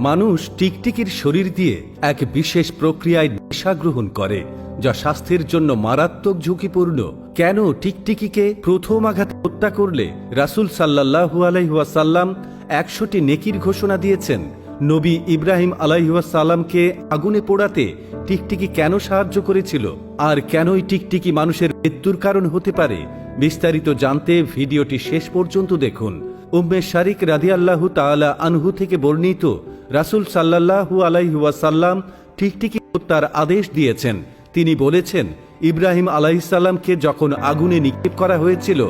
মানুষ টিকটিকির শরীর দিয়ে এক বিশেষ প্রক্রিয়ায় নেশা গ্রহণ করে, যা স্বাস্থ্যের জন্য মারাত্মক ঝুঁকিপূর্ণ। কেন টিকটিকিকে প্রথম আঘাতে হত্যা করলে রাসূল সাল্লাল্লাহু আলাইহি ওয়াসাল্লাম 100টি নেকির ঘোষণা দিয়েছেন? নবী ইব্রাহিম আলাইহিস সালামকে আগুনে পোড়াতে টিকটিকি কেন সাহায্য করেছিল? আর কেনই টিকটিকি মানুষের মৃত্যুর কারণ হতে পারে? বিস্তারিত জানতে ভিডিওটি শেষ পর্যন্ত দেখুন। উম্মে শারিক রাদিয়াল্লাহু তাআলা আনহু থেকে বর্ণিত, রাসূল সাল্লাল্লাহু আলাইহি ওয়াসাল্লাম টিকটিকি হত্যার আদেশ দিয়েছেন। তিনি বলেছেন, ইব্রাহিম আলাইহিস সালামকে যখন আগুনে নিক্ষেপ করা হয়েছিল,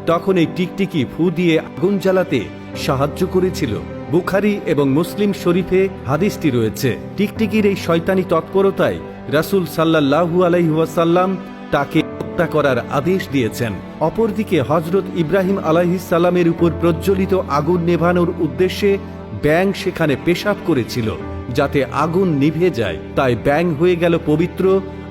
তখন এই টিকটিকি ফু দিয়ে আগুন জ্বালাতে সাহায্য করেছিল। বুখারী এবং মুসলিম শরীফে হাদিসটি রয়েছে। টিকটিকির এই শয়তানি তৎপরতায় রাসূল সাল্লাল্লাহু আলাইহি ওয়াসাল্লাম তাকে হত্যা করার আদেশ দিয়েছেন। অপরদিকে হযরত ইব্রাহিম আলাইহিস সালামের উপর প্রজ্বলিত আগুন নেভানোর উদ্দেশ্যে ব্যাঙ সেখানে পেশাব করেছিল, যাতে আগুন নিভে যায়। তাই ব্যাঙ হয়ে গেল পবিত্র,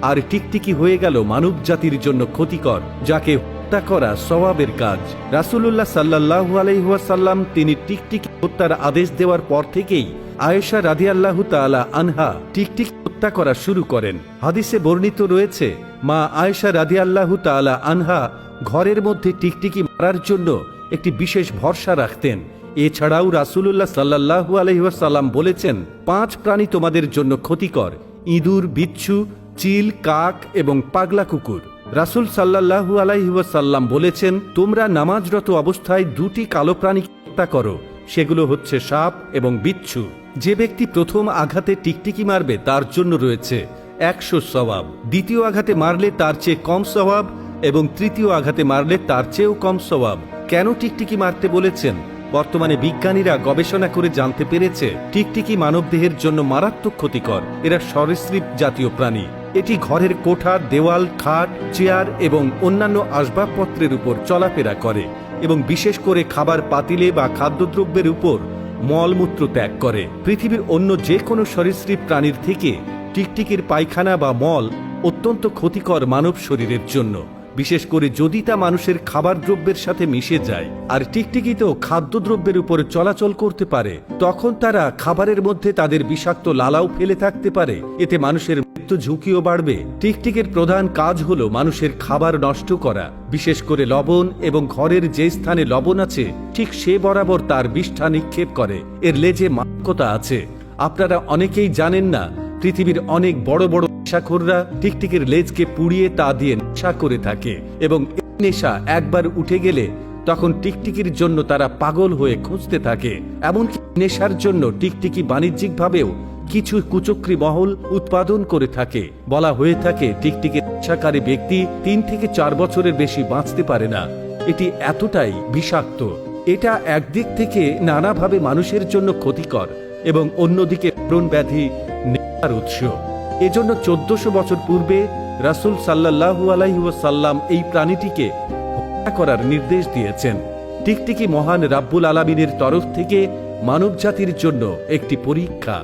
আর টিকটিকি হয়ে গেল মানব জাতির জন্য ক্ষতিকর, যাকে হত্যা করা সওয়াবের কাজ। রাসূলুল্লাহ সাল্লাল্লাহু আলাইহি ওয়াসাল্লাম তিনি টিকটিকি হত্যার আদেশ দেওয়ার পর থেকেই আয়েশা রাদিয়াল্লাহু তাআলা আনহা টিকটিকি হত্যা করা শুরু করেন। হাদিসে বর্ণিত রয়েছে, মা আয়েশা রাদিয়াল্লাহু তাআলা আনহা ঘরের মধ্যে টিকটিকি মারার জন্য একটি বিশেষ ভরসা রাখতেন। এছাড়াও রাসূলুল্লাহ সাল্লাল্লাহু আলাইহি ওয়াসাল্লাম বলেছেন, 5 প্রাণী তোমাদের জন্য ক্ষতিকর: ইঁদুর, বিচ্ছু, চিল, কাক এবং পাগলা কুকুর। রাসূল সাল্লাল্লাহু আলাইহি ওয়াসাল্লাম বলেছেন, তোমরা নামাজরত অবস্থায় 2টি কালো প্রাণী হত্যা করো, সেগুলো হচ্ছে সাপ এবং বিচ্ছু। যে ব্যক্তি প্রথম আঘাতে টিকটিকি মারবে তার জন্য রয়েছে 100 সওয়াব, দ্বিতীয় আঘাতে মারলে তার চেয়ে কম সওয়াব এবং তৃতীয় আঘাতে মারলে তার চেয়েও কম সওয়াব। কেন টিকটিকি মারতে বলেছেন? বর্তমানে বিজ্ঞানীরা গবেষণা করে জানতে পেরেছে, টিকটিকি মানবদেহের জন্য মারাত্মক ক্ষতিকর। এরা সরীসৃপ জাতীয় প্রাণী। এটি ঘরের কোঠা, দেওয়াল, খাট, চেয়ার এবং অন্যান্য আসবাবপত্রের উপর চলাফেরা করে এবং বিশেষ করে খাবার পাতিলে বা খাদ্যদ্রব্যের উপর মলমূত্র ত্যাগ করে। পৃথিবীর অন্য যে কোনো সরীসৃপ প্রাণীর থেকে টিকটিকির পায়খানা বা মল অত্যন্ত ক্ষতিকর মানব শরীরের জন্য, বিশেষ করে যদি তা মানুষের খাবার দ্রব্যের সাথে মিশে যায়। আর টিকটিকি তো খাদ্যদ্রব্যের উপর চলাচল করতে পারে, তখন তারা খাবারের মধ্যে তাদের বিষাক্ত লালাও ফেলে থাকতে পারে। এতে মানুষের মৃত্যু ঝুঁকিও বাড়বে। টিকটিকির প্রধান কাজ হলো মানুষের খাবার নষ্ট করা, বিশেষ করে লবণ, এবং ঘরের যে স্থানে লবণ আছে ঠিক সে বরাবর তার বিষ্ঠা নিক্ষেপ করে। এর লেজে মাদকতা আছে। আপনারা অনেকেই জানেন না, পৃথিবীর অনেক বড় বড় নেশাখোররা টিকটিকির লেজকে পুড়িয়ে তা দিয়ে নেশা করে থাকে, এবং এই নেশা একবার উঠে গেলে তখন টিকটিকির জন্য তারা পাগল হয়ে খুঁজতে থাকে। এমনকি নেশার জন্য টিকটিকি বাণিজ্যিকভাবেও কিছু কুচক্রী মহল উৎপাদন করে থাকে। বলা হয়ে থাকে, টিকটিকির নেশাকারী ব্যক্তি 3 থেকে 4 বছরের বেশি বাঁচতে পারে না। এটি এতটাই বিষাক্ত। এটা একদিক থেকে নানাভাবে মানুষের জন্য ক্ষতিকর এবং অন্যদিকে ব্রণ ব্যাধি নেশার উৎস। এজন্য 1400 বছর পূর্বে রাসূল সাল্লাল্লাহু আলাইহি ওয়াসাল্লাম এই প্রাণীটিকে হত্যা করার নির্দেশ দিয়েছেন। টিকটিকি মহান রাব্বুল আলামিনের তরফ থেকে মানব জাতির জন্য একটি পরীক্ষা।